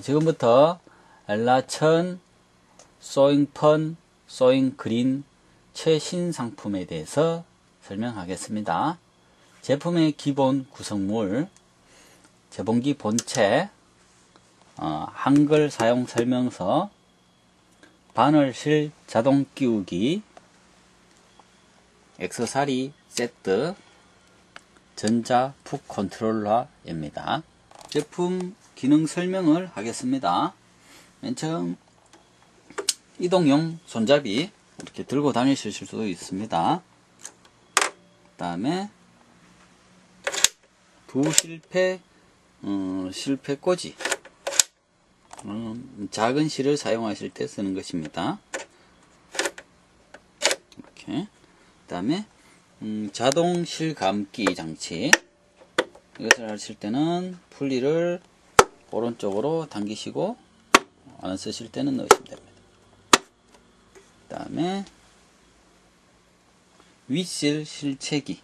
지금부터 엘라천 소잉펀 소잉그린 최신 상품에 대해서 설명하겠습니다. 제품의 기본 구성물, 재봉기 본체, 한글 사용 설명서, 바늘실 자동 끼우기, 액세서리 세트, 전자 푹 컨트롤러입니다. 제품 기능 설명을 하겠습니다. 맨 처음 이동용 손잡이 이렇게 들고 다니실 수도 있습니다. 그 다음에 두 실패 꽂이, 작은 실을 사용하실 때 쓰는 것입니다. 이렇게. 그 다음에 자동 실 감기 장치, 이것을 하실 때는 분리를 오른쪽으로 당기시고 안 쓰실 때는 넣으시면 됩니다. 그 다음에 윗실 실체기,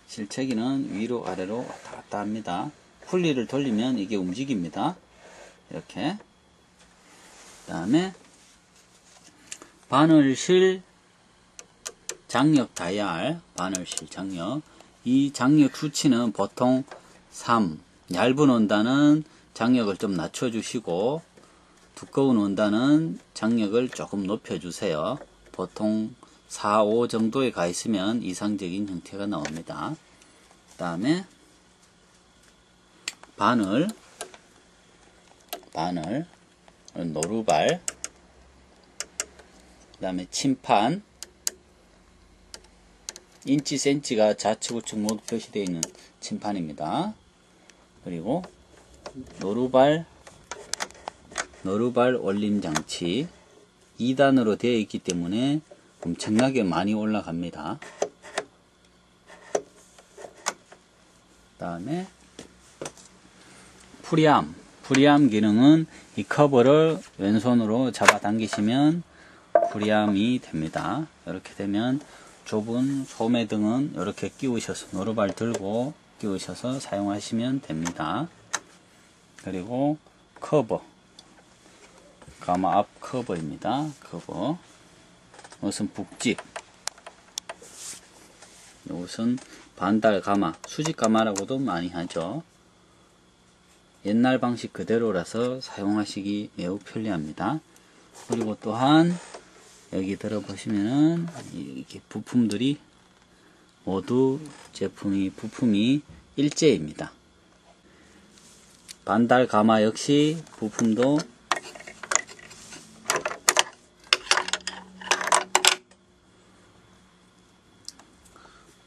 실체기는 위로 아래로 왔다 갔다 합니다. 분리를 돌리면 이게 움직입니다. 이렇게. 그 다음에 바늘실 장력 다이얼, 바늘실 장력. 이 장력 수치는 보통 3, 얇은 원단은 장력을 좀 낮춰주시고 두꺼운 원단은 장력을 조금 높여주세요. 보통 4, 5 정도에 가 있으면 이상적인 형태가 나옵니다. 그 다음에 바늘, 노루발, 그 다음에 침판, 인치, 센치가 좌측, 우측 모두 표시되어 있는 침판입니다. 그리고 노루발 올림 장치 2단으로 되어 있기 때문에 엄청나게 많이 올라갑니다. 그 다음에 프리암 기능은 이 커버를 왼손으로 잡아 당기시면 프리암이 됩니다. 이렇게 되면 좁은 소매등은 이렇게 끼우셔서 노루발 들고 끼우셔서 사용하시면 됩니다. 그리고 커버, 가마 앞 커버입니다. 커버. 이것은 북집, 이것은 반달 가마, 수직 가마라고도 많이 하죠. 옛날 방식 그대로라서 사용하시기 매우 편리합니다. 그리고 또한 여기 들어보시면은 이렇게 부품들이 모두 부품이 일제입니다. 반달 가마 역시 부품도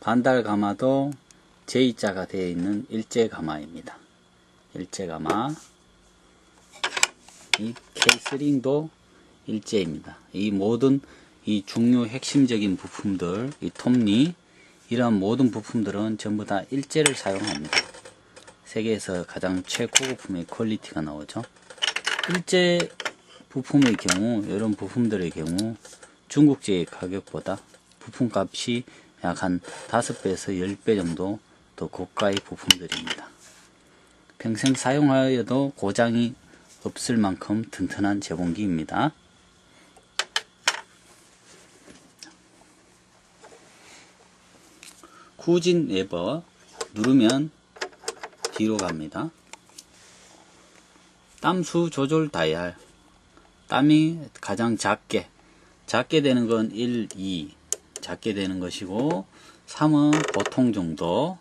반달 가마도 J자가 되어 있는 일제 가마입니다. 일제 가마. 이 케이스링도 일제입니다. 이 모든 이 중요 핵심적인 부품들, 이 톱니, 이런 모든 부품들은 전부 다 일제를 사용합니다. 세계에서 가장 최고급품의 퀄리티가 나오죠. 일제 부품의 경우, 이런 부품들의 경우 중국제 가격보다 부품값이 약 한 5배에서 10배 정도 더 고가의 부품들입니다. 평생 사용하여도 고장이 없을 만큼 튼튼한 재봉기입니다. 후진 레버 누르면 뒤로 갑니다. 땀수 조절 다이얼, 땀이 가장 작게 되는 건 1, 2 작게 되는 것이고, 3은 보통 정도,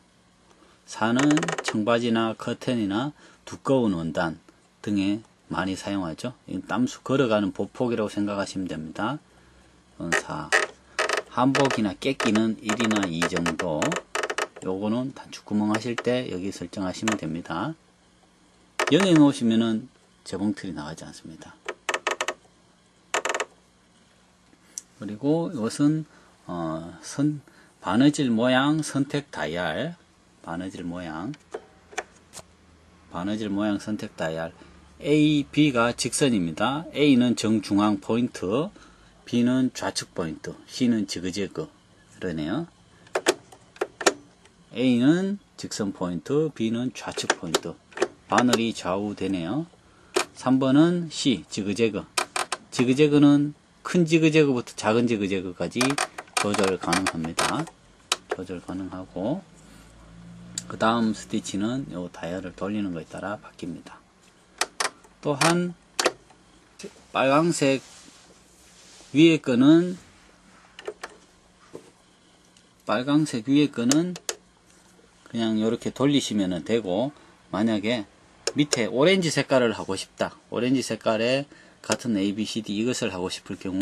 4는 청바지나 커튼이나 두꺼운 원단 등에 많이 사용하죠. 땀수 걸어가는 보폭이라고 생각하시면 됩니다. 4. 한복이나 깨끼는 1이나 2 정도. 요거는 단축구멍 하실 때 여기 설정하시면 됩니다. 0에 놓으시면은 재봉틀이 나가지 않습니다. 그리고 이것은 바느질 모양 선택 다이얼, 바느질 모양 선택 다이얼. A, B가 직선입니다. A는 정중앙 포인트, B는 좌측 포인트, C는 지그재그. 그러네요. A는 직선 포인트, B는 좌측 포인트. 바늘이 좌우 되네요. 3번은 C, 지그재그. 지그재그는 큰 지그재그부터 작은 지그재그까지 조절 가능합니다. 조절 가능하고, 그 다음 스티치는 요 다이얼을 돌리는 것에 따라 바뀝니다. 또한 빨강색 위에 거는 그냥 이렇게 돌리시면 되고, 만약에 밑에 오렌지 색깔을 하고 싶다, 오렌지 색깔의 같은 ABCD 이것을 하고 싶을 경우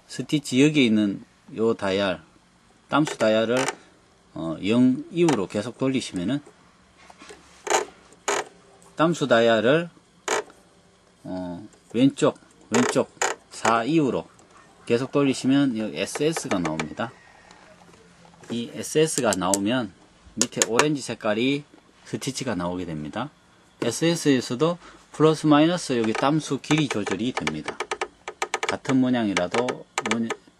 스티치 여기에 있는 요 다이얼, 땀수 다이얼을 0 이후로 계속 돌리시면은 땀수 다이얼을 왼쪽 4 이후로 계속 돌리시면 여기 SS가 나옵니다. 이 SS가 나오면 밑에 오렌지 색깔이 스티치가 나오게 됩니다. SS에서도 플러스 마이너스 여기 땀수 길이 조절이 됩니다. 같은 모양이라도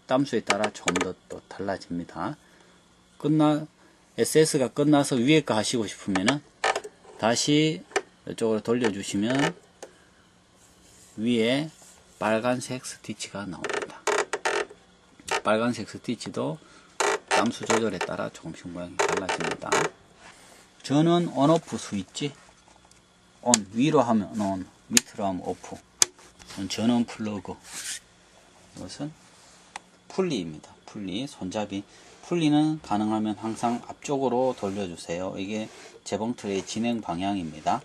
땀수에 따라 조금 더 또 달라집니다. SS가 끝나서 위에 거 하시고 싶으면은 다시 이쪽으로 돌려주시면 위에 빨간색 스티치가 나옵니다. 빨간색 스티치도 땀수 조절에 따라 조금씩 모양이 달라집니다. 저는 온오프 스위치, 온, 위로 하면 온, 밑으로 하면 오프. 전원 플러그. 이것은 풀리입니다. 풀리, 손잡이. 풀리는 가능하면 항상 앞쪽으로 돌려주세요. 이게 재봉틀의 진행 방향입니다.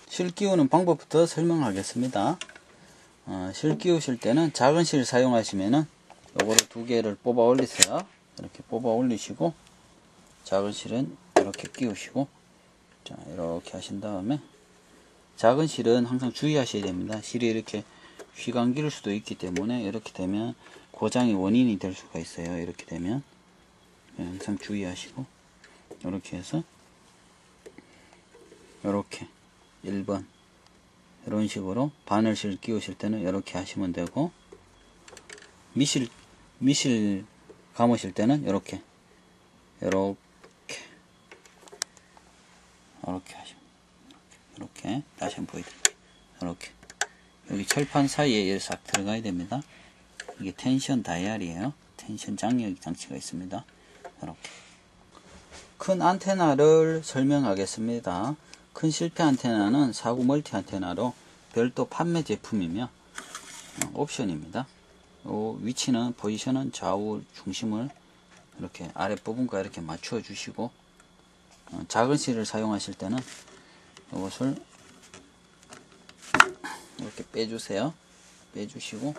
실 끼우는 방법부터 설명하겠습니다. 실 끼우실 때는 작은 실 사용하시면은 요거를 두 개를 뽑아 올리세요. 이렇게 뽑아 올리시고, 작은 실은 이렇게 끼우시고, 자, 이렇게 하신 다음에, 작은 실은 항상 주의하셔야 됩니다. 실이 이렇게 휘감길 수도 있기 때문에 이렇게 되면 고장의 원인이 될 수가 있어요. 이렇게 되면 항상 주의하시고, 이렇게 해서 이렇게 1번 이런 식으로 바늘실 끼우실 때는 이렇게 하시면 되고, 미실 감으실 때는 이렇게 하시면, 이렇게 다시 한번 보여드릴게요. 이렇게 여기 철판 사이에 싹 들어가야 됩니다. 이게 텐션 다이얼이에요. 텐션 장력 장치가 있습니다. 이렇게 큰 안테나를 설명하겠습니다. 큰 실패 안테나는 49 멀티 안테나로 별도 판매 제품이며 옵션입니다. 위치는, 포지션은 좌우 중심을 이렇게 아랫부분과 이렇게 맞춰 주시고, 작은 실을 사용하실 때는 이것을 이렇게 빼주세요. 빼주시고,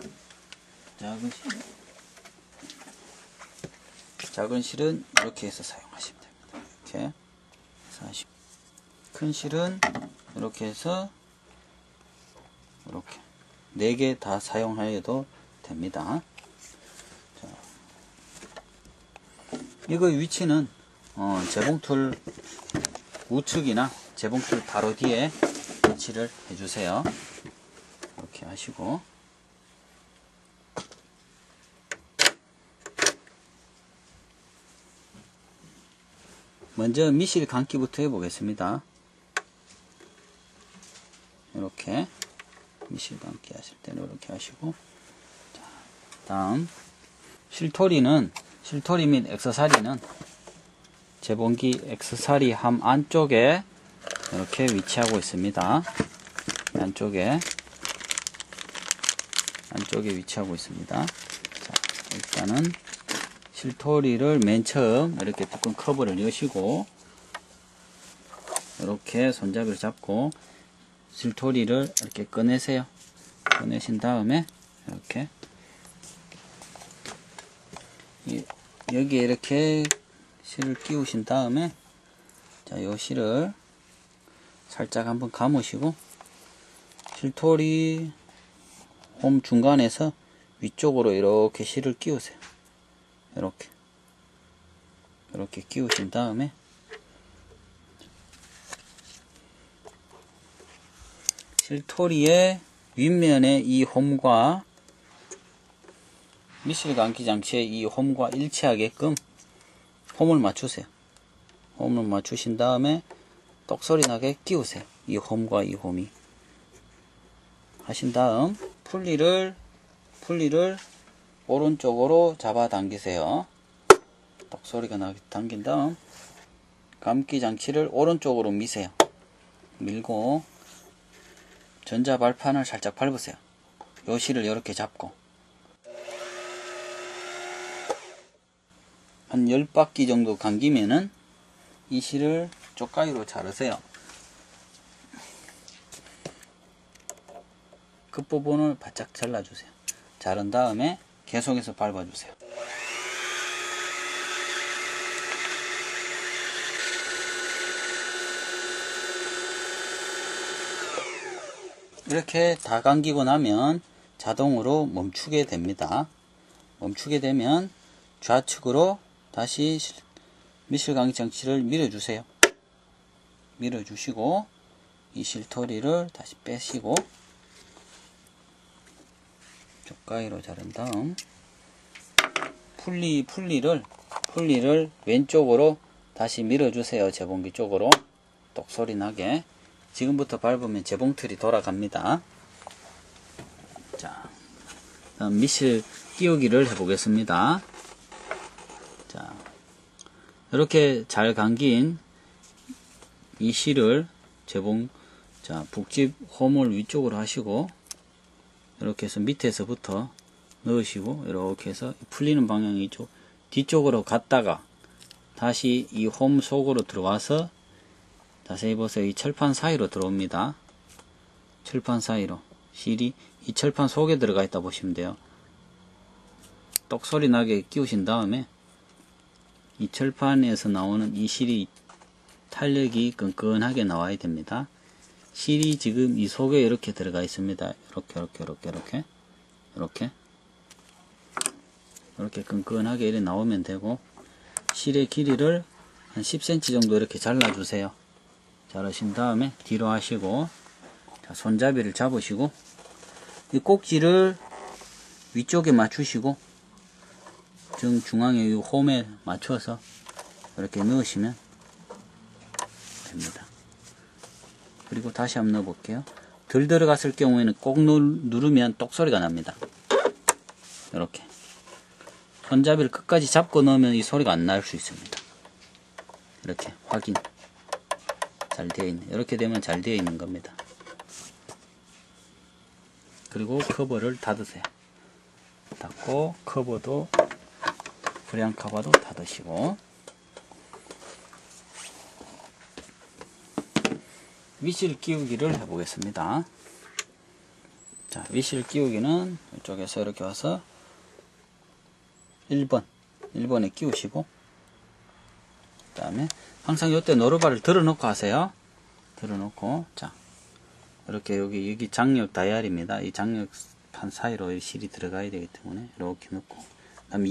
작은 실은 이렇게 해서 사용하시면 됩니다. 이렇게 해서 하시고, 큰 실은 이렇게 해서 이렇게 4개 다 사용하여도 됩니다. 자, 이거 위치는 재봉틀 우측이나 재봉틀 바로 뒤에 위치를 해주세요. 이렇게 하시고, 먼저 미실 감기부터 해보겠습니다. 이렇게 미실 감기 하실 때는 이렇게 하시고, 자, 다음 실토리 및 액세서리는 재봉기 액세서리 함 안쪽에 이렇게 위치하고 있습니다. 안쪽에 위치하고 있습니다. 자, 일단은 실토리를 맨 처음 이렇게 뚜껑 커버를 여시고, 이렇게 손잡이를 잡고 실토리를 이렇게 꺼내세요. 꺼내신 다음에 이렇게 여기에 이렇게 실을 끼우신 다음에, 자, 요 실을 살짝 한번 감으시고, 실토리 홈 중간에서 위쪽으로 이렇게 실을 끼우세요. 이렇게 끼우신 다음에, 실토리의 윗면에 이 홈과 미실 감기 장치의 이 홈과 일치하게끔 홈을 맞추세요. 홈을 맞추신 다음에 똑소리 나게 끼우세요. 이 홈과 이 홈이 하신 다음 풀리를 오른쪽으로 잡아 당기세요. 딱 소리가 나게 당긴 다음 감기 장치를 오른쪽으로 미세요. 밀고 전자 발판을 살짝 밟으세요. 요 실을 이렇게 잡고 한 10바퀴 정도 감기면은 이 실을 쪽가위로 자르세요. 끝부분을 바짝 잘라주세요. 자른 다음에 계속해서 밟아주세요. 이렇게 다 감기고 나면 자동으로 멈추게 됩니다. 멈추게 되면 좌측으로 다시 미실감기 장치를 밀어주세요. 밀어주시고 이 실토리를 다시 빼시고 쪽가위로 자른 다음 풀리를 왼쪽으로 다시 밀어주세요. 재봉기 쪽으로 똑소리 나게. 지금부터 밟으면 재봉틀이 돌아갑니다. 자, 다음 미실 끼우기를 해보겠습니다. 자, 이렇게 잘 감긴 이 실을 북집 홈을 위쪽으로 하시고 이렇게 해서 밑에서부터 넣으시고 이렇게 해서 풀리는 방향이 이쪽 뒤쪽으로 갔다가 다시 이 홈 속으로 들어와서 자세히 보세요. 이 철판 사이로 들어옵니다. 철판 사이로 실이 이 철판 속에 들어가 있다 보시면 돼요. 똑소리 나게 끼우신 다음에 이 철판에서 나오는 이 실이 탄력이 끈끈하게 나와야 됩니다. 실이 지금 이 속에 이렇게 들어가 있습니다. 이렇게 끈끈하게 이렇게 나오면 되고, 실의 길이를 한 10cm 정도 이렇게 잘라주세요. 자르신 다음에 뒤로 하시고, 자, 손잡이를 잡으시고 이 꼭지를 위쪽에 맞추시고 정중앙에 이 홈에 맞춰서 이렇게 넣으시면 됩니다. 그리고 다시 한번 넣어볼게요. 덜 들어갔을 경우에는 꼭 누르면 똑소리가 납니다. 이렇게 손잡이를 끝까지 잡고 넣으면 이 소리가 안 날 수 있습니다. 이렇게 확인 잘 되어 있네. 이렇게 되면 잘 되어 있는 겁니다. 그리고 커버를 닫으세요. 닫고 커버도 브레안 커버도 닫으시고, 위실 끼우기를 해보겠습니다. 자, 위실 끼우기는 이쪽에서 이렇게 와서 1번에 끼우시고, 그 다음에 항상 이때 노루발을 들어놓고 하세요. 들어놓고, 자, 이렇게 여기 장력 다이얼입니다. 이 장력판 사이로 이 실이 들어가야 되기 때문에 이렇게 넣고, 그 다음에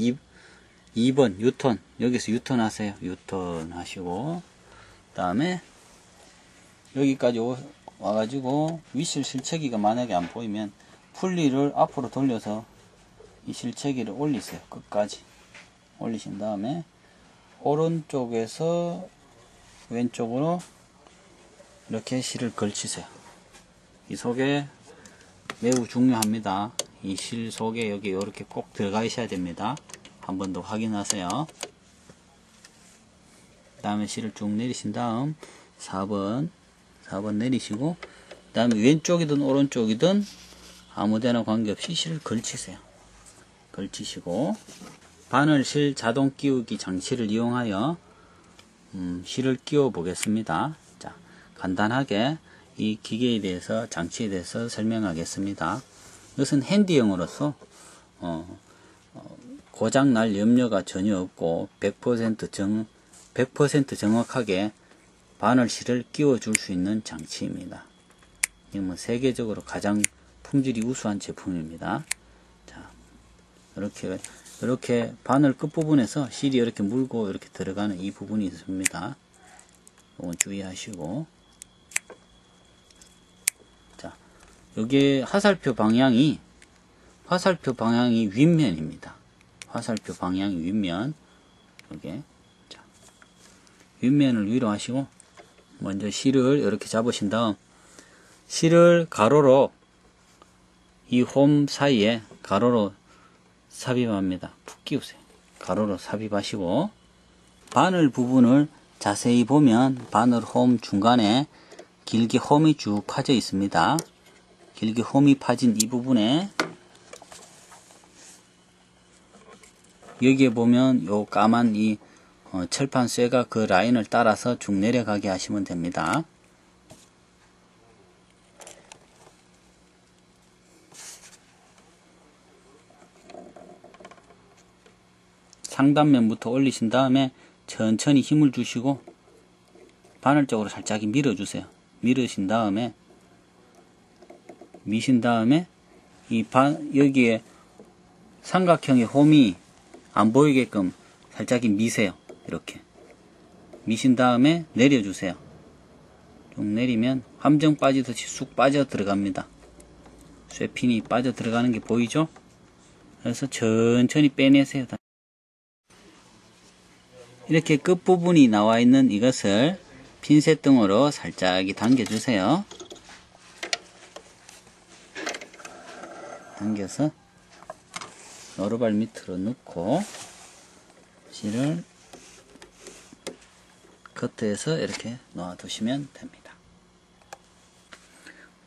2번 유턴, 여기서 유턴 하세요. 유턴 하시고, 그 다음에 여기까지 와가지고 위실 실체기가 만약에 안 보이면 풀리를 앞으로 돌려서 이 실체기를 올리세요. 끝까지 올리신 다음에 오른쪽에서 왼쪽으로 이렇게 실을 걸치세요. 이 속에 매우 중요합니다. 이 실 속에 여기 이렇게 꼭 들어가 있어야 됩니다. 한 번 더 확인하세요. 그 다음에 실을 쭉 내리신 다음 4번 내리시고, 그 다음에 왼쪽이든 오른쪽이든 아무데나 관계없이 실을 걸치세요. 걸치시고 바늘실 자동 끼우기 장치를 이용하여 실을 끼워 보겠습니다. 자, 간단하게 이 기계에 대해서, 장치에 대해서 설명하겠습니다. 이것은 핸디형으로서 고장 날 염려가 전혀 없고 100% 정확하게 바늘실을 끼워 줄 수 있는 장치입니다. 이건 세계적으로 가장 품질이 우수한 제품입니다. 자, 이렇게 바늘 끝부분에서 실이 이렇게 물고 이렇게 들어가는 이 부분이 있습니다. 이건 주의하시고, 자, 여기 화살표 방향이 윗면입니다. 화살표 방향이 윗면. 여기, 자, 윗면을 위로 하시고 먼저 실을 이렇게 잡으신 다음 실을 가로로 이 홈 사이에 가로로 삽입합니다. 푹 끼우세요. 가로로 삽입하시고, 바늘 부분을 자세히 보면 바늘 홈 중간에 길게 홈이 쭉 파져 있습니다. 길게 홈이 파진 이 부분에 여기에 보면 요 까만 이 철판 쇠가 그 라인을 따라서 쭉 내려가게 하시면 됩니다. 상단면부터 올리신 다음에 천천히 힘을 주시고 바늘 쪽으로 살짝 밀어주세요. 미신 다음에 여기에 삼각형의 홈이 안 보이게끔 살짝 미세요. 이렇게 미신 다음에 내려주세요. 좀 내리면 함정 빠지듯이 쑥 빠져 들어갑니다. 쇠핀이 빠져 들어가는 게 보이죠? 그래서 천천히 빼내세요. 이렇게 끝부분이 나와 있는 이것을 핀셋등으로 살짝 당겨주세요. 당겨서 노루발 밑으로 넣고 실을 커트해서 이렇게 놓아두시면 됩니다.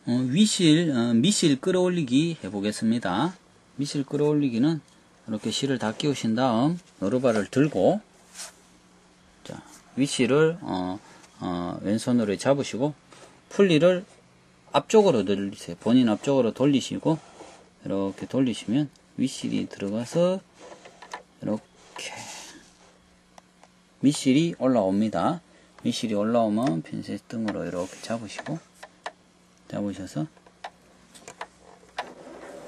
미실 끌어올리기 해보겠습니다. 미실 끌어올리기는 이렇게 실을 다 끼우신 다음 노루발을 들고, 자, 위실을 왼손으로 잡으시고 풀리를 앞쪽으로 돌리세요. 본인 앞쪽으로 돌리시고 이렇게 돌리시면 윗실이 들어가서 이렇게 밑실이 올라옵니다. 밑실이 올라오면 핀셋 등으로 이렇게 잡으셔서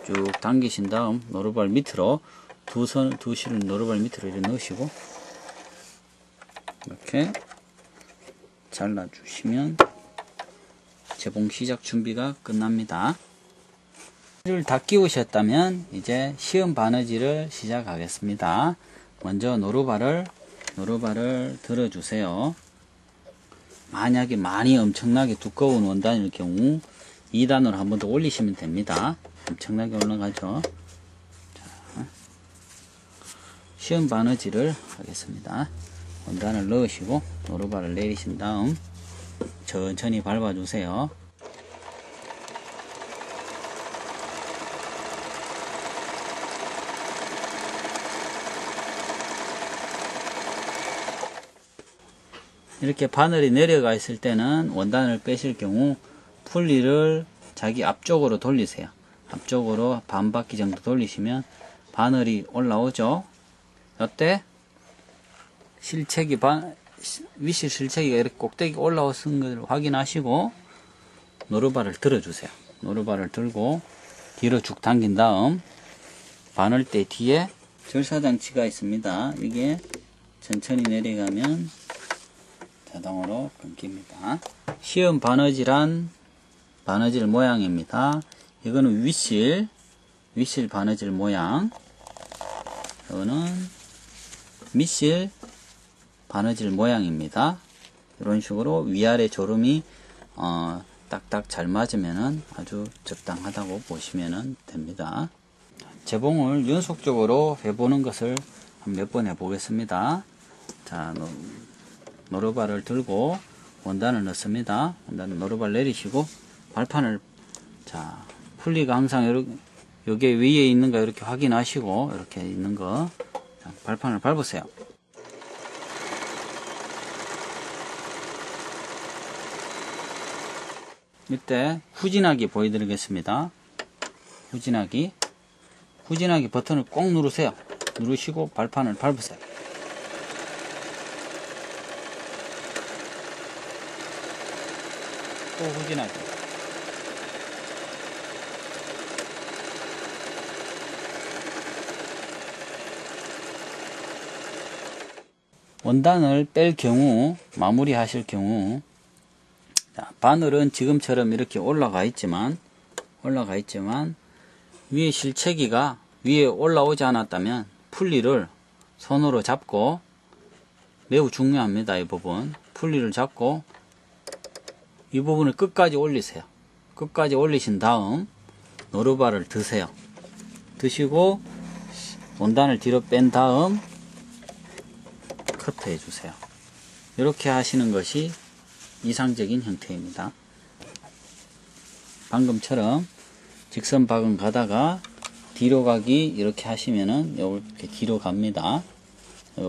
쭉 당기신 다음 노루발 밑으로 두 실을 노루발 밑으로 이렇게 넣으시고 이렇게 잘라주시면 재봉 시작 준비가 끝납니다. 를 다 끼우셨다면 이제 시험 바느질을 시작하겠습니다. 먼저 노루발을 들어주세요. 만약에 많이 엄청나게 두꺼운 원단일 경우 2단으로 한 번 더 올리시면 됩니다. 엄청나게 올라가죠. 자, 시험 바느질을 하겠습니다. 원단을 넣으시고 노루발을 내리신 다음 천천히 밟아주세요. 이렇게 바늘이 내려가 있을 때는 원단을 빼실 경우 풀리를 자기 앞쪽으로 돌리세요. 앞쪽으로 반 바퀴 정도 돌리시면 바늘이 올라오죠. 이때 윗실 실체기가 이렇게 꼭대기 올라오는 것을 확인하시고 노루발을 들어주세요. 노루발을 들고 뒤로 쭉 당긴 다음 바늘대 뒤에 절사장치가 있습니다. 이게 천천히 내려가면 자동으로 끊깁니다. 시험 바느질한 바느질 모양입니다. 이거는 윗실 바느질 모양, 이거는 밑실 바느질 모양입니다. 이런 식으로 위아래 조름이 딱딱 잘 맞으면 아주 적당하다고 보시면 됩니다. 재봉을 연속적으로 해보는 것을 몇 번 해보겠습니다. 자, 노루발을 들고 원단을 넣습니다. 원단을 노루발 내리시고 발판을, 자, 풀리가 항상 여기 위에 있는가 이렇게 확인하시고 이렇게 있는 거, 자, 발판을 밟으세요. 이때 후진하기 보여드리겠습니다. 후진하기 버튼을 꼭 누르세요. 누르시고 발판을 밟으세요. 또 후진하기. 원단을 뺄 경우, 마무리 하실 경우, 자, 바늘은 지금처럼 이렇게 올라가 있지만 위에 실체기가 위에 올라오지 않았다면 풀리를 손으로 잡고, 매우 중요합니다. 이 부분 풀리를 잡고 이 부분을 끝까지 올리세요. 끝까지 올리신 다음 노루발을 드세요. 드시고 원단을 뒤로 뺀 다음 커트해 주세요. 이렇게 하시는 것이 이상적인 형태입니다. 방금처럼 직선 박은 가다가 뒤로 가기 이렇게 하시면은 이렇게 뒤로 갑니다.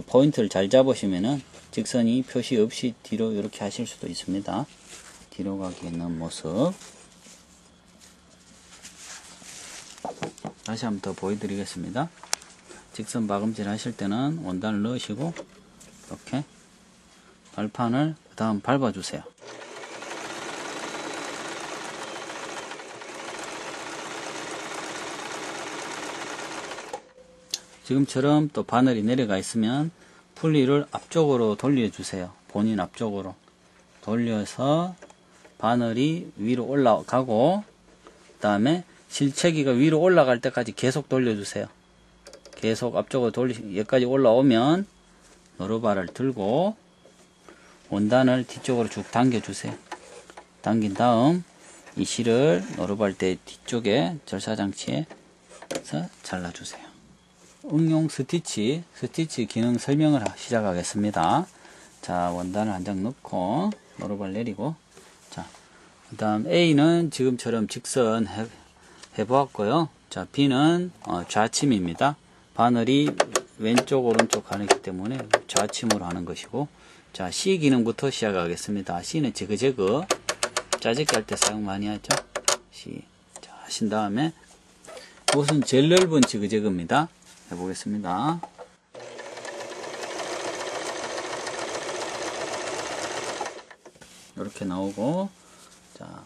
포인트를 잘 잡으시면은 직선이 표시 없이 뒤로 이렇게 하실 수도 있습니다. 뒤로 가기 있는 모습 다시 한번 더 보여드리겠습니다. 직선 박음질 하실 때는 원단을 넣으시고 이렇게 발판을 그 다음 밟아주세요. 지금처럼 또 바늘이 내려가 있으면 풀리를 앞쪽으로 돌려주세요. 본인 앞쪽으로 돌려서 바늘이 위로 올라가고 그 다음에 실체기가 위로 올라갈 때까지 계속 돌려주세요. 계속 앞쪽으로 여기까지 올라오면 노루발을 들고 원단을 뒤쪽으로 쭉 당겨주세요. 당긴 다음 이 실을 노루발대 뒤쪽에 절사장치에서 잘라주세요. 응용 스티치 기능 설명을 시작하겠습니다. 자, 원단을 한 장 넣고 노루발 내리고, 자, 그 다음 A는 지금처럼 직선 해보았고요. 자, B는 좌침입니다. 바늘이 왼쪽 오른쪽 가기 때문에 좌침으로 하는 것이고, 자, C 기능부터 시작하겠습니다. C는 지그재그 짜집기 할 때 사용 많이 하죠. C. 자, 하신 다음에 이것은 제일 넓은 지그재그입니다. 해보겠습니다. 이렇게 나오고, 자,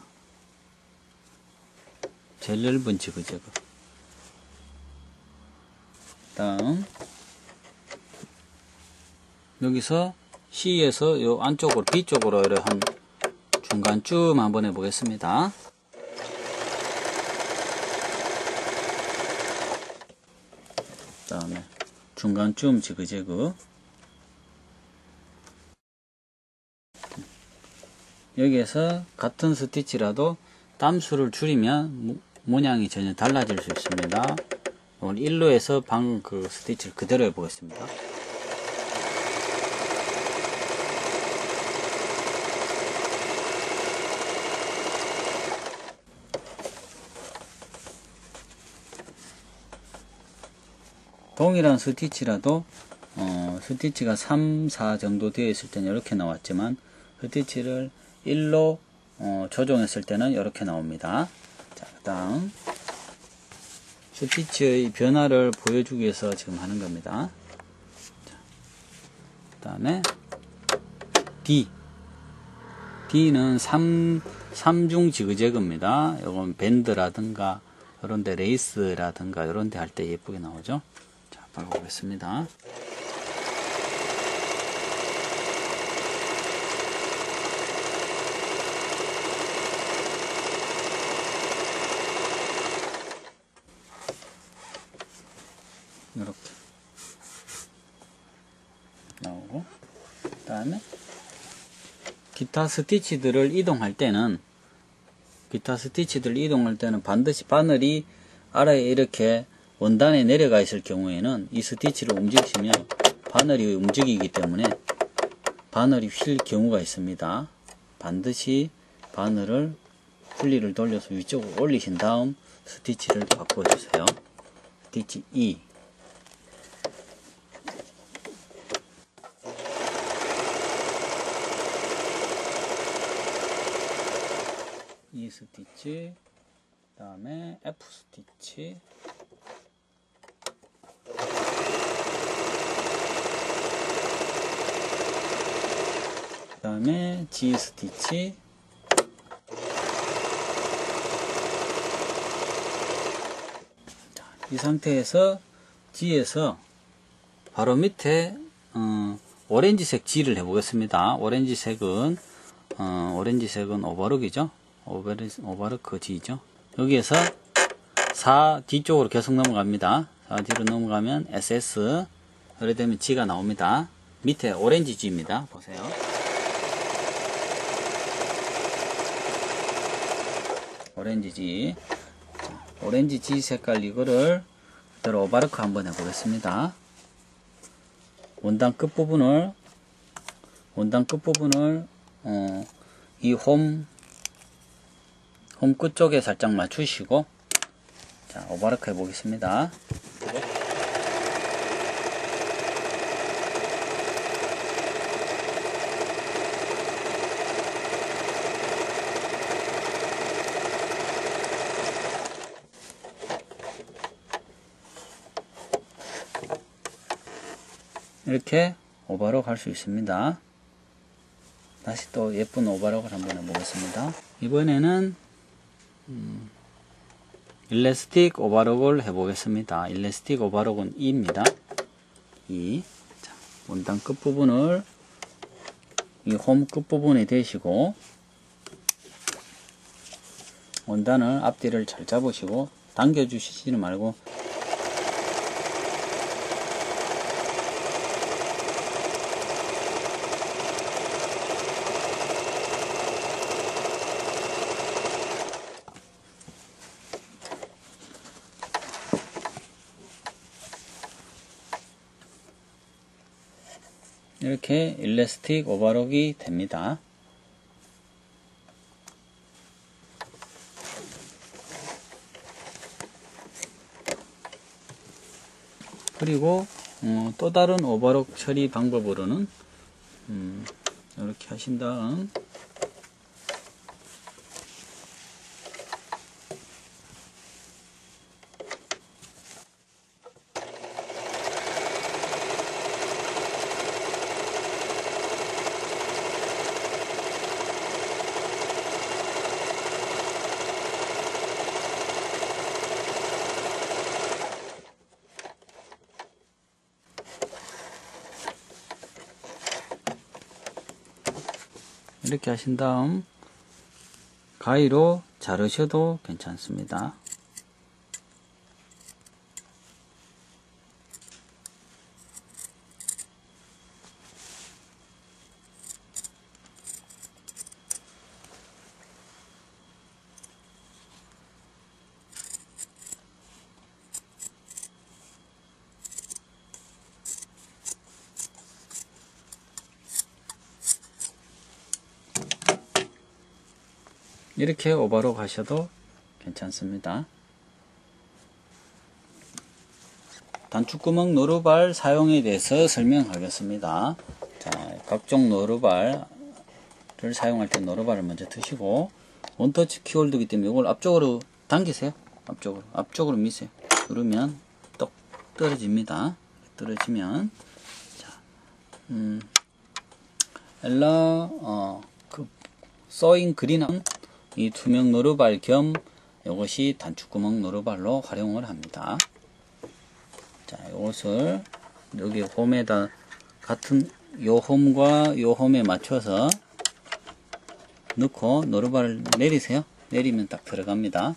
제일 넓은 지그재그. 다음 여기서 C에서 요 안쪽으로 B쪽으로 한 중간쯤 한번 해보겠습니다. 다음에 중간쯤 지그재그. 여기에서 같은 스티치라도 땀수를 줄이면 모양이 전혀 달라질 수 있습니다. 오늘 1로에서 방금 그 스티치를 그대로 해보겠습니다. 동일한 스티치라도 스티치가 3, 4 정도 되어 있을 때는 이렇게 나왔지만 스티치를 1로 조정했을 때는 이렇게 나옵니다. 자, 그 다음 스티치의 변화를 보여주기 위해서 지금 하는 겁니다. 그 다음에 D는 3중 지그재그입니다. 이건 밴드라든가 이런데 레이스라든가 이런데 할 때 예쁘게 나오죠. 자, 박아보겠습니다. 이렇게 나오고, 그 다음에 기타 스티치들을 이동할 때는 반드시 바늘이 아래에 이렇게 원단에 내려가 있을 경우에는 이 스티치를 움직이시면 바늘이 움직이기 때문에 바늘이 휠 경우가 있습니다. 반드시 바늘을 풀리를 돌려서 위쪽으로 올리신 다음 스티치를 바꿔주세요. 스티치 E. E 스티치, 그 다음에 F 스티치, 그 다음에 G 스티치, 자, 이 상태에서 G에서 바로 밑에 오렌지색 G를 해보겠습니다. 오렌지색은 오버룩이죠. 오버로크 G죠. 여기에서 4 뒤쪽으로 계속 넘어갑니다. 4 뒤로 넘어가면 SS, 그래 되면 G가 나옵니다. 밑에 오렌지 G입니다. 보세요. 오렌지 G. 오렌지 지 색깔 이거를 그대로 오바르크 한번 해보겠습니다. 원단 끝부분을 이 홈 끝 쪽에 살짝 맞추시고, 자, 오바르크 해보겠습니다. 이렇게 오버럭 할 수 있습니다. 다시 또 예쁜 오버럭을 한번 해보겠습니다. 이번에는 일래스틱 오버럭을 해보겠습니다. 일래스틱 오버럭은 2입니다. 2. 자, 원단 끝부분을 이 홈 끝부분에 대시고, 원단을 앞뒤를 잘 잡으시고 당겨주시지는 말고, 이렇게 일래스틱 오버럭이 됩니다. 그리고 또 다른 오버럭 처리 방법으로는 이렇게 하신 다음 이렇게 하신 다음 가위로 자르셔도 괜찮습니다. 이렇게 오버럭 하셔도 괜찮습니다. 단축구멍 노루발 사용에 대해서 설명하겠습니다. 자, 각종 노루발을 사용할 때 노루발을 먼저 드시고, 원터치 키홀더이기 때문에 이걸 앞쪽으로 당기세요. 앞쪽으로 미세요. 누르면 똑 떨어집니다. 떨어지면, 자, 소잉 그린은 이 투명 노루발 겸 이것이 단축구멍 노루발로 활용을 합니다. 자, 이것을 여기 홈에다 같은 요 홈과 요 홈에 맞춰서 넣고 노루발을 내리세요. 내리면 딱 들어갑니다.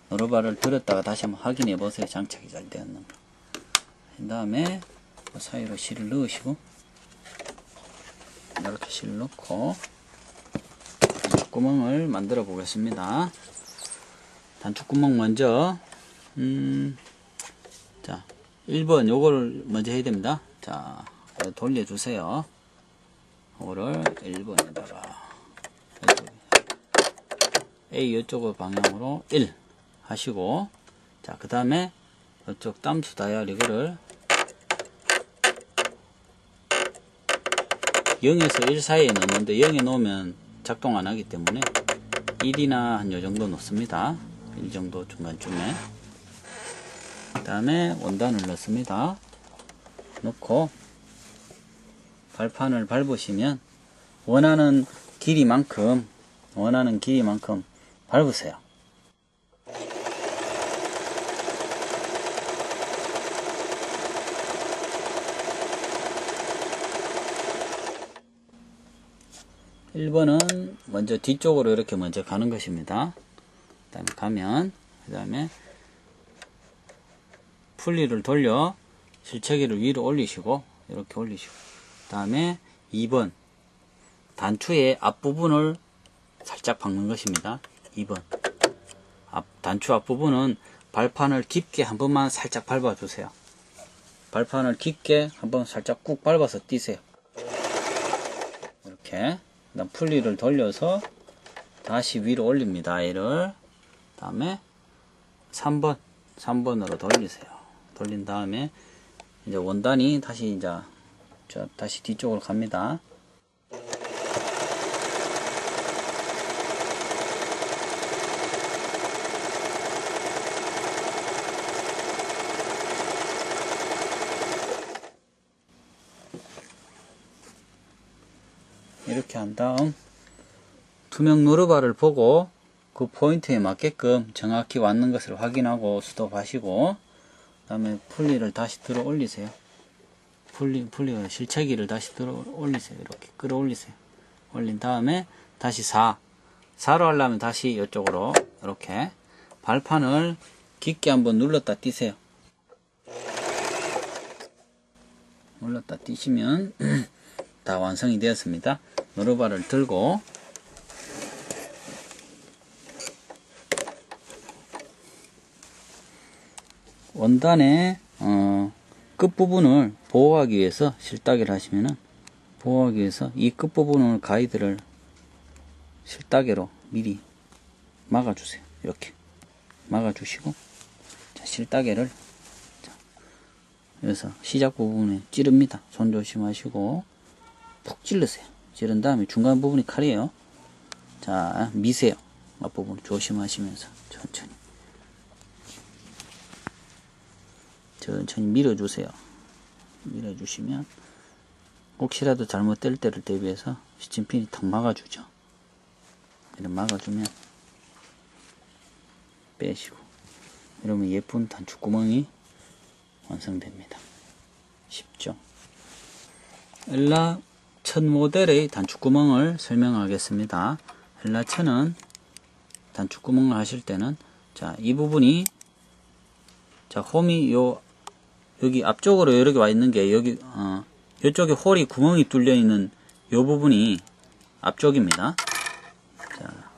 노루발을 들었다가 다시 한번 확인해 보세요. 장착이 잘 되었는가. 그 다음에 그 사이로 실을 넣으시고, 이렇게 실을 넣고 단축구멍을 만들어 보겠습니다. 단축구멍 먼저 자, 1번 요거를 먼저 해야 됩니다. 자, 돌려주세요. 요거를 1번에다가 A 이쪽 방향으로 1 하시고, 자, 그 다음에 이쪽 땀수 다이얼 이거를 0에서 1 사이에 넣는데 0에 놓으면 작동 안 하기 때문에 1이나 한 요 정도 넣습니다. 1 정도 중간쯤에. 그 다음에 원단을 넣습니다. 넣고 발판을 밟으시면 원하는 길이만큼 밟으세요. (1번은) 먼저 뒤쪽으로 이렇게 먼저 가는 것입니다. 그 다음에 가면, 그 다음에 풀리를 돌려 실체기를 위로 올리시고, 이렇게 올리시고, 그 다음에 2번 단추의 앞부분을 살짝 박는 것입니다. 2번 단추 앞부분은 발판을 깊게 한 번만 살짝 밟아 주세요. 발판을 깊게 한번 살짝 꾹 밟아서 띄세요. 이렇게. 그다음 풀리를 돌려서 다시 위로 올립니다. 얘를. 다음에 3번으로 돌리세요. 돌린 다음에 이제 원단이 다시 다시 뒤쪽으로 갑니다. 이렇게 한 다음 투명 노루발을 보고 그 포인트에 맞게끔 정확히 왔는 것을 확인하고 스톱하시고, 그 다음에 풀리를 다시 들어 올리세요. 풀리가 실체기를 다시 들어 올리세요. 이렇게 끌어올리세요. 올린 다음에 다시 4로 하려면 다시 이쪽으로 이렇게 발판을 깊게 한번 눌렀다 띄세요. 눌렀다 띄시면 다 완성이 되었습니다. 노루발을 들고 원단의 끝부분을 보호하기 위해서 실따개를 하시면은, 보호하기 위해서 이 끝부분을 가이드를 실따개로 미리 막아주세요. 이렇게 막아주시고, 자, 실따개를 여기서 시작 부분에 찌릅니다. 손 조심하시고 푹 찔르세요. 찌른 다음에 중간 부분이 칼이에요. 자, 미세요. 앞부분 조심하시면서 천천히 밀어주세요. 밀어주시면 혹시라도 잘못될 때를 대비해서 시침핀이 탁 막아주죠. 이렇게 막아주면 빼시고, 이러면 예쁜 단축구멍이 완성됩니다. 쉽죠? 엘라 1000 모델의 단축구멍을 설명하겠습니다. 엘라 1000은 단축구멍을 하실 때는, 자, 이 부분이, 자, 홈이 여기 앞쪽으로 이렇게 와 있는 게, 여기 이쪽에 홀이 구멍이 뚫려 있는 이 부분이 앞쪽입니다. 자,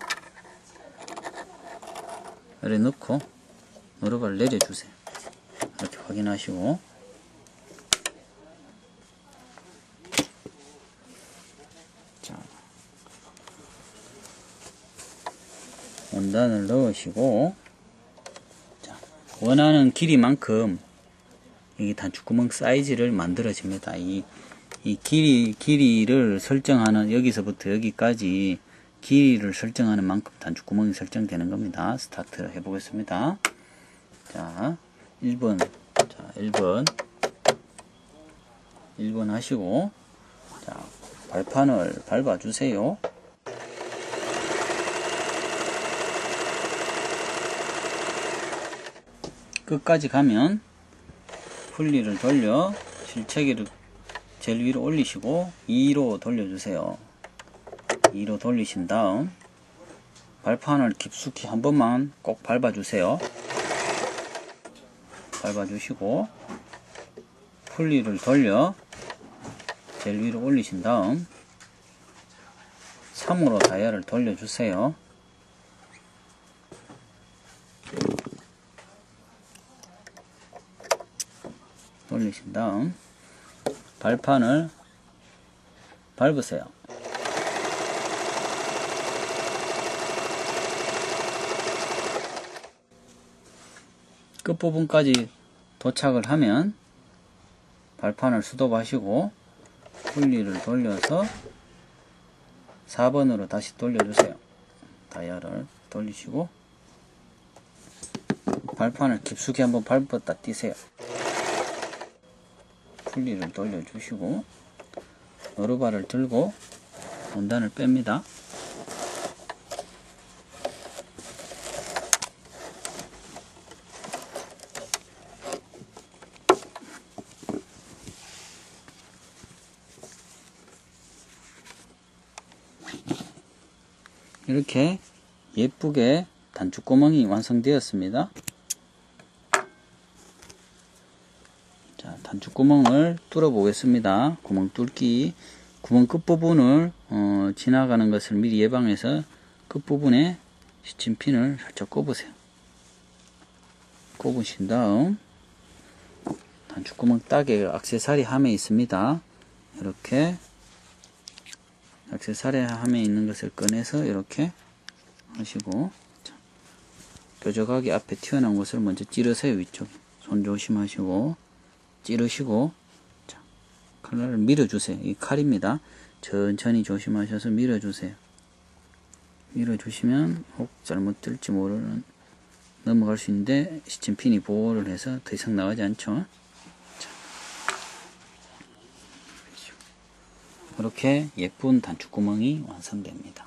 이렇게 넣고 노루발을 내려주세요. 이렇게 확인하시고, 자, 원단을 넣으시고, 자, 원하는 길이만큼 이 단축구멍 사이즈를 만들어집니다. 이 길이를 설정하는, 여기서부터 여기까지 길이를 설정하는 만큼 단축구멍이 설정되는 겁니다. 스타트를 해보겠습니다. 자, 1번. 자, 1번 하시고, 자, 발판을 밟아주세요. 끝까지 가면 풀리를 돌려 실체기를 제일 위로 올리시고 2로 돌려주세요. 2로 돌리신 다음 발판을 깊숙이 한 번만 꼭 밟아주세요. 밟아주시고 풀리를 돌려 제일 위로 올리신 다음 3으로 다이얼을 돌려주세요. 돌리신 다음 발판을 밟으세요. 끝부분까지 도착을 하면 발판을 스톱하시고 풀리를 돌려서 4번으로 다시 돌려주세요. 다이얼을 돌리시고 발판을 깊숙이 한번 밟았다 띄세요. 풀리를 돌려주시고 노루발을 들고 원단을 뺍니다. 이렇게 예쁘게 단축구멍이 완성되었습니다. 자, 단축구멍을 뚫어 보겠습니다. 구멍 뚫기, 구멍 끝부분을 지나가는 것을 미리 예방해서 끝부분에 시침핀을 살짝 꼽으세요. 꼽으신 다음 단축구멍 딱에 액세서리 함에 있습니다. 이렇게 액세서리 함에 있는 것을 꺼내서 이렇게 하시고, 자, 뾰족하게 앞에 튀어나온 것을 먼저 찌르세요. 위쪽에 손 조심하시고 찌르시고, 자, 칼날을 밀어주세요. 이 칼입니다. 천천히 조심하셔서 밀어주세요. 밀어주시면 혹 잘못 뜰지 모르는, 넘어갈 수 있는데 시침핀이 보호를 해서 더 이상 나가지 않죠. 자, 이렇게 예쁜 단축구멍이 완성됩니다.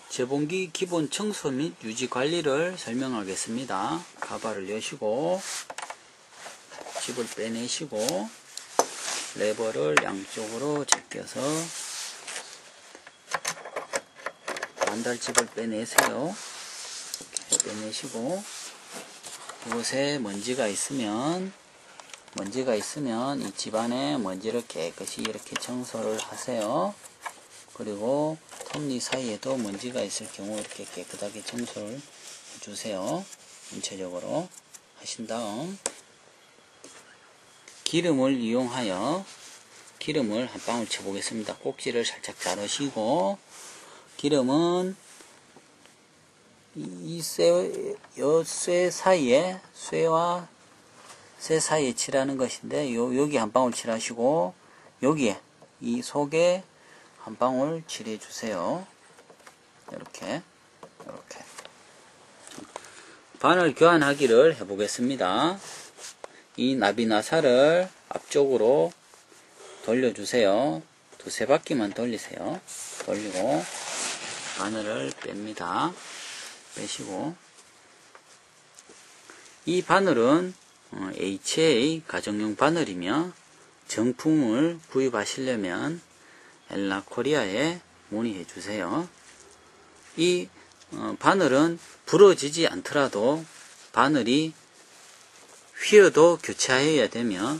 재봉기 기본 청소 및 유지 관리를 설명하겠습니다. 가발을 여시고 집을 빼내시고 레버를 양쪽으로 제껴서 반달집을 빼내세요. 이렇게 빼내시고, 이곳에 먼지가 있으면 이 집안에 먼지를 깨끗이 이렇게 청소를 하세요. 그리고 톱니 사이에도 먼지가 있을 경우 이렇게 깨끗하게 청소를 해주세요. 전체적으로 하신 다음 기름을 이용하여 기름을 한 방울 쳐보겠습니다. 꼭지를 살짝 자르시고, 기름은 이 쇠 사이에, 쇠와 쇠 사이에 칠하는 것인데, 여기 한 방울 칠하시고, 여기에, 이 속에 한 방울 칠해 주세요. 이렇게. 바늘 교환하기를 해보겠습니다. 이 나비나사를 앞쪽으로 돌려주세요. 두세 바퀴만 돌리세요. 돌리고 바늘을 뺍니다. 빼시고, 이 바늘은 HA 가정용 바늘이며 정품을 구입하시려면 엘라코리아에 문의해 주세요. 이 바늘은 부러지지 않더라도 바늘이 휘어도 교체하여야 되며,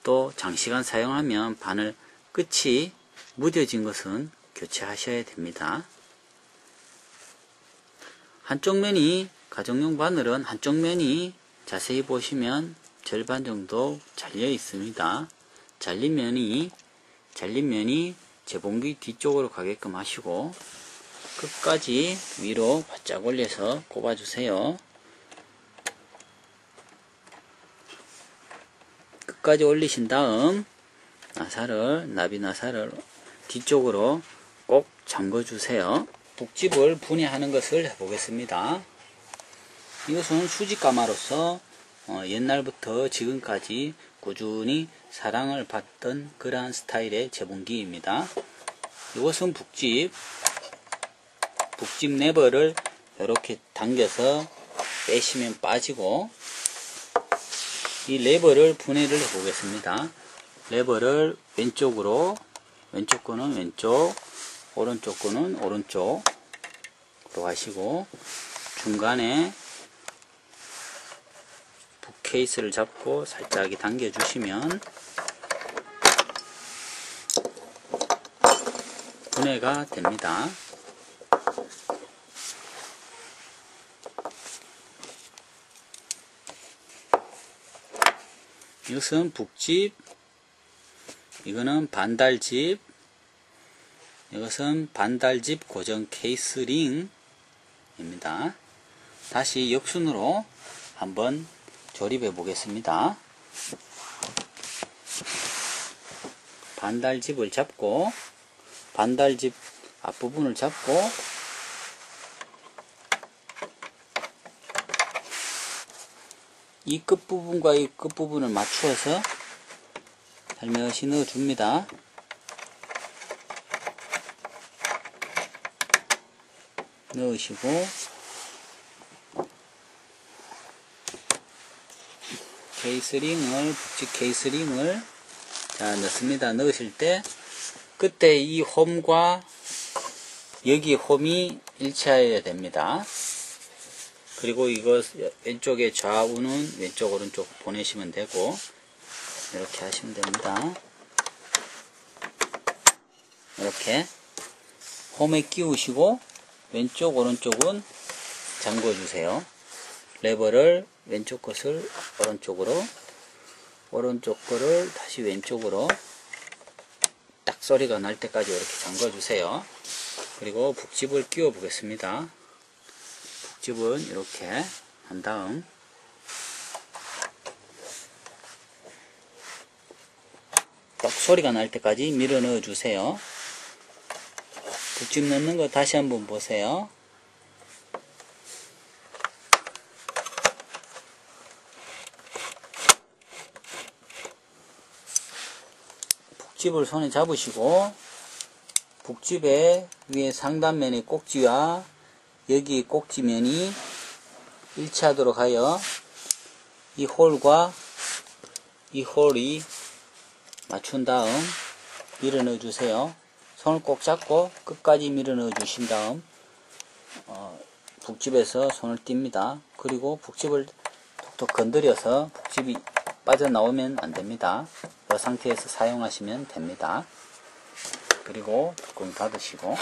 또 장시간 사용하면 바늘 끝이 무뎌진 것은 교체하셔야 됩니다. 한쪽 면이, 가정용 바늘은 한쪽 면이 자세히 보시면 절반 정도 잘려 있습니다. 잘린 면이 재봉기 뒤쪽으로 가게끔 하시고, 끝까지 위로 바짝 올려서 꼽아주세요. 끝까지 올리신 다음 나비나사를 뒤쪽으로 꼭 잠궈주세요. 북집을 분해하는 것을 해보겠습니다. 이것은 수직가마로서 옛날부터 지금까지 꾸준히 사랑을 받던 그러한 스타일의 재봉기입니다. 이것은 북집 레버를 이렇게 당겨서 빼시면 빠지고, 이 레버를 분해를 해 보겠습니다. 레버를 왼쪽 거는 왼쪽, 오른쪽 거는 오른쪽으로 하시고, 중간에 북 케이스를 잡고 살짝 당겨 주시면 분해가 됩니다. 이것은 북집, 이거는 반달집, 이것은 반달집 고정 케이스링입니다. 다시 역순으로 한번 조립해 보겠습니다. 반달집을 잡고, 반달집 앞부분을 잡고, 이 끝부분과 이 끝부분을 맞추어서 살며시 넣어줍니다. 넣으시고, 북집 케이스링을 넣습니다. 넣으실 때 끝에 이 홈과 여기 홈이 일치하여야 됩니다. 그리고 이거 왼쪽에 좌우는 왼쪽 오른쪽 보내시면 되고, 이렇게 하시면 됩니다. 이렇게 홈에 끼우시고 왼쪽 오른쪽은 잠궈 주세요. 레버를 왼쪽 것을 오른쪽으로, 오른쪽 거를 다시 왼쪽으로 딱 소리가 날 때까지 이렇게 잠궈 주세요. 그리고 북집을 끼워 보겠습니다. 북집은 이렇게 한 다음 딱 소리가 날 때까지 밀어 넣어 주세요. 북집 넣는 거 다시 한번 보세요. 북집을 손에 잡으시고 북집의 위에 상단면의 꼭지와 여기 꼭지면이 일치하도록 하여 이 홀과 이 홀이 맞춘 다음 밀어 넣어 주세요. 손을 꼭 잡고 끝까지 밀어 넣어 주신 다음 북집에서 손을 띱니다. 그리고 북집을 톡톡 건드려서 북집이 빠져나오면 안됩니다. 이 상태에서 사용하시면 됩니다. 그리고 뚜껑 닫으시고